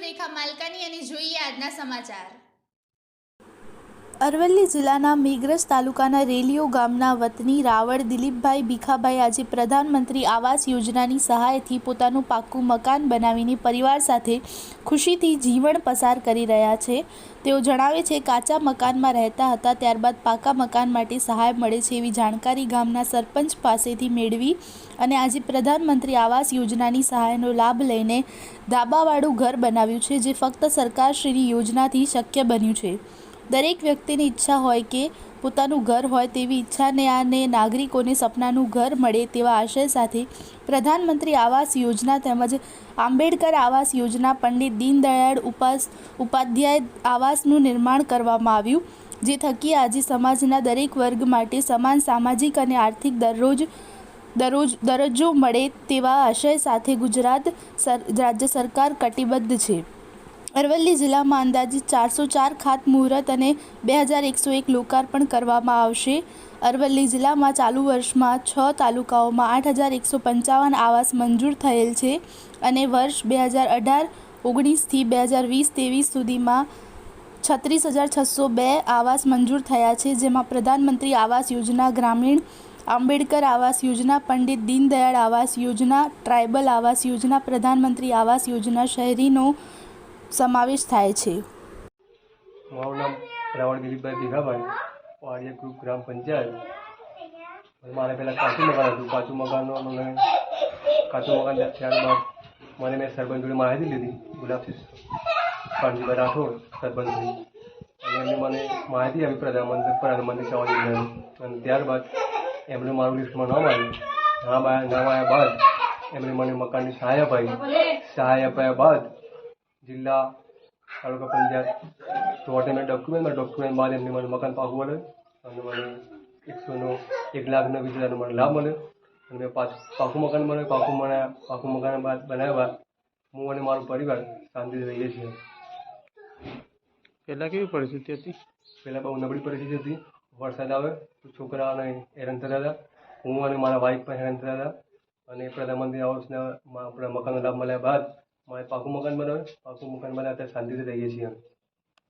સુરેખા માલકાની અને જોઈએ આજના સમાચાર। અરવલ્લી જિલ્લાના મેઘરજ તાલુકાના રેલીયો ગામના વતની રાવળ દિલીપભાઈ ભીખાભાઈ આજે પ્રધાનમંત્રી આવાસ યોજનાની સહાયથી પોતાનું પાક્કું મકાન બનાવીને પરિવાર સાથે ખુશીથી જીવન પસાર કરી રહ્યા છે। તેઓ જણાવે છે કાચા મકાનમાં રહેતા હતા, ત્યારબાદ પાકા મકાન માટે સહાય મળે છે એવી જાણકારી ગામના સરપંચ પાસેથી મેળવી અને આજે પ્રધાનમંત્રી આવાસ યોજનાની સહાયનો લાભ લઈને ધાબાવાળું ઘર બનાવ્યું છે, જે ફક્ત સરકારશ્રીની યોજનાથી શક્ય બન્યું છે। દરેક વ્યક્તિની ઈચ્છા હોય કે પોતાનું ઘર હોય તેવી ઈચ્છાને અને નાગરિકોને સપનાનું ઘર મળે તેવા આશય સાથે પ્રધાનમંત્રી આવાસ યોજના તેમજ આંબેડકર આવાસ યોજના, પંડિત દીનદયાળ ઉપાધ્યાય આવાસનું નિર્માણ કરવામાં આવ્યું, જે થકી આજે સમાજના દરેક વર્ગ માટે સમાન સામાજિક અને આર્થિક દરજ્જો મળે તેવા આશય સાથે ગુજરાત રાજ્ય સરકાર કટિબદ્ધ છે। અરવલ્લી જિલ્લામાં અંદાજિત 404 ખાતમુહૂર્ત અને 2101 લોકાર્પણ કરવામાં આવશે। અરવલ્લી જિલ્લામાં ચાલુ વર્ષમાં 6 તાલુકાઓમાં 8155 આવાસ મંજૂર થયેલ છે અને વર્ષ 2018-19 થી 2020-23 સુધીમાં 36602 આવાસ મંજૂર થયા છે, જેમાં પ્રધાનમંત્રી આવાસ યોજના ગ્રામીણ, આંબેડકર આવાસ યોજના, પંડિત દીનદયાળ આવાસ યોજના, ટ્રાઇબલ આવાસ યોજના, પ્રધાનમંત્રી આવાસ યોજના શહેરીનો સમાવેશ થાય છે। મારું નામ રાવળ દિલીપભાઈ ભીખાભાઈ, વાડિયા ગ્રુપ ગ્રામ પંચાયત। મારે પહેલાં કાચું મકાન હતું, કાચું મકાન ત્યારબાદ મેં સરપંચ જોડે માહિતી લીધી, ગુલાબસિંહ કાનજીભાઈ રાઠોડ સરપંચની, અને એમણે મને માહિતી આપી પ્રધાનમંત્રી આવાસ યોજનાની, અને ત્યારબાદ એમણે મારું લિસ્ટમાં નામ આવ્યું। નામ આવ્યા બાદ એમણે મને મકાનની સહાય અપાવી। સહાય અપાયા બાદ જિલ્લા તાલુકા પંચાયત મેં ડોક્યુમેન્ટ બાદ એમને મને મકાન પાકું મળે અને મને 1,20,000 મને લાભ મળ્યો અને મેં પાકું મકાન મળે પાકું મકાન બનાવ્યા બાદ હું અને મારો પરિવાર શાંતિથી રહીએ છીએ। પહેલાં કેવી પરિસ્થિતિ હતી? પહેલાં બહુ નબળી પરિસ્થિતિ હતી। વરસાદ આવે તો છોકરાઓને હેરાન થતા હતા, હું અને મારા વાઈફ પણ હેરાન થતા હતા, અને પ્રધાનમંત્રી આવાસના આપણા મકાનનો લાભ મળ્યા બાદ મારે પાકું મકાન બનાવ્યું, પાકું મકાન બનાવ્યા ત્યારે શાંતિથી રહીએ છીએ।